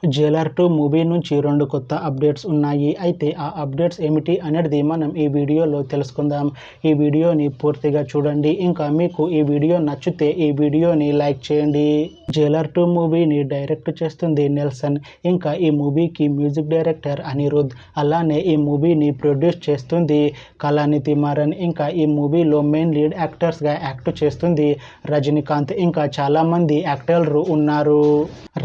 Jailer 2 movie నుంచి 2 కొత్త updates ఉన్నాయి. అయితే ఆ అప్డేట్స్ ఏమిటి అనేది మనం ఈ వీడియోలో తెలుసుకుందాం. ఈ వీడియోని పూర్తిగా చూడండి. ఇంకా మీకు ఈ వీడియో నచ్చితే ఈ వీడియోని లైక్ చేయండి. జైలర్ 2 మూవీని డైరెక్ట్ చేస్తుంది నెల్సన్. ఇంకా ఈ మూవీకి మ్యూజిక్ డైరెక్టర్ అనిరుద్. అలానే ఈ మూవీని ప్రొడ్యూస్ చేస్తుంది కళానిధి మారన్. ఇంకా ఈ మూవీలో మెయిన్ లీడ్ యాక్టర్స్గా యాక్ట్ చేస్తుంది రజనీకాంత్. ఇంకా చాలామంది యాక్టర్లు ఉన్నారు.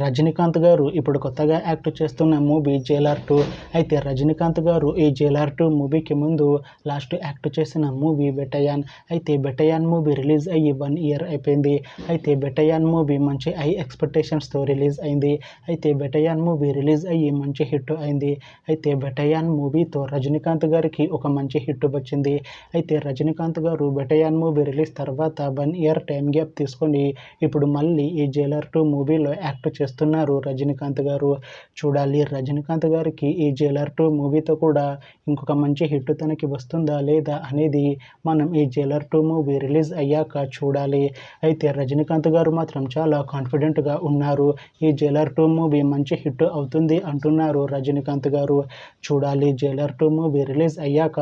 రజనీకాంత్ గారు ఇప్పుడు కొత్తగా యాక్ట్ చేస్తున్న మూవీ జైలర్ 2. అయితే రజనీకాంత్ గారు ఈ జైలర్ 2 మూవీకి ముందు లాస్ట్ యాక్ట్ చేసిన మూవీ బెటయాన్. అయితే బెటయాన్ మూవీ రిలీజ్ అయ్యి 1 ఇయర్ అయిపోయింది. అయితే బెటయాన్ మూవీ మంచి హై ఎక్స్పెక్టేషన్స్తో రిలీజ్ అయింది. అయితే బెటయాన్ మూవీ రిలీజ్ అయ్యి మంచి హిట్ అయింది. అయితే బెటయాన్ మూవీతో రజనీకాంత్ గారికి ఒక మంచి హిట్ వచ్చింది. అయితే రజనీకాంత్ గారు బెటయాన్ మూవీ రిలీజ్ తర్వాత 1 ఇయర్ టైం గ్యాప్ తీసుకొని ఇప్పుడు మళ్ళీ ఈ జైలర్ 2 మూవీలో యాక్ట్ చేస్తున్నారు రజనీకాంత్ గారు. చూడాలి రజనీకాంత్ గారికి ఈ జైలర్ 2 మూవీతో కూడా ఇంకొక మంచి హిట్ తనకి వస్తుందా లేదా అనేది మనం ఈ జైలర్ 2 మూవీ రిలీజ్ అయ్యాక చూడాలి. అయితే రజనీకాంత్ గారు మాత్రం చాలా కాన్ఫిడెంట్గా ఉన్నారు. ఈ జైలర్ 2 మూవీ మంచి హిట్ అవుతుంది అంటున్నారు రజనీకాంత్ గారు. చూడాలి జైలర్ 2 మూవీ రిలీజ్ అయ్యాక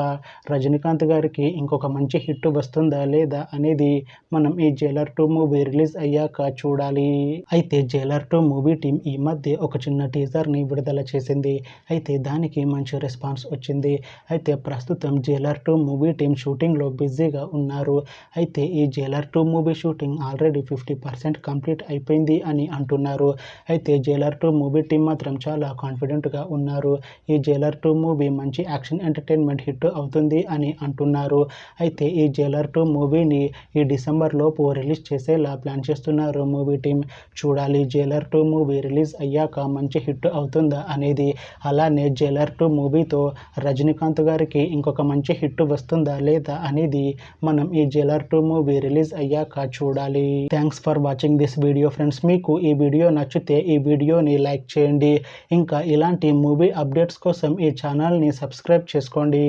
రజనీకాంత్ గారికి ఇంకొక మంచి హిట్ వస్తుందా లేదా అనేది మనం ఈ జైలర్ 2 మూవీ రిలీజ్ అయ్యాక చూడాలి. అయితే జైలర్ 2 మూవీ టీం ఈ మధ్య ఒక చిన్న టీజర్ని విడుదల చేసింది. అయితే దానికి మంచి రెస్పాన్స్ వచ్చింది. అయితే ప్రస్తుతం జైలర్ 2 మూవీ టీం షూటింగ్లో బిజీగా ఉన్నారు. అయితే ఈ Jailer 2 movie shooting already 50% complete అయిపోయింది అని అంటున్నారు. అయితే జైలర్ 2 మూవీ టీం మాత్రం చాలా కాన్ఫిడెంట్గా ఉన్నారు. ఈ జైలర్ 2 మూవీ మంచి యాక్షన్ ఎంటర్టైన్మెంట్ హిట్ అవుతుంది అని అంటున్నారు. అయితే ఈ జైలర్ 2 మూవీని ఈ డిసెంబర్ లోపు రిలీజ్ చేసేలా ప్లాన్ చేస్తున్నారు మూవీ టీం. చూడాలి జైలర్ 2 మూవీ రిలీజ్ అయ్యాక మంచి హిట్ అవుతుందా అనేది. అలానే జైలర్ 2 మూవీతో రజనీకాంత్ గారికి ఇంకొక మంచి హిట్ వస్తుందా లేదా అనేది మనం ఈ జైలర్ 2 మూవీ రిలీజ్ అయ్యాక చూడాలి. Thanks for watching this video friends. మీకు ఈ వీడియో నచ్చితే ఈ వీడియోని లైక్ చేయండి. ఇంకా ఇలాంటి మూవీ అప్డేట్స్ కోసం ఈ ఛానల్ని సబ్స్క్రైబ్ చేసుకోండి.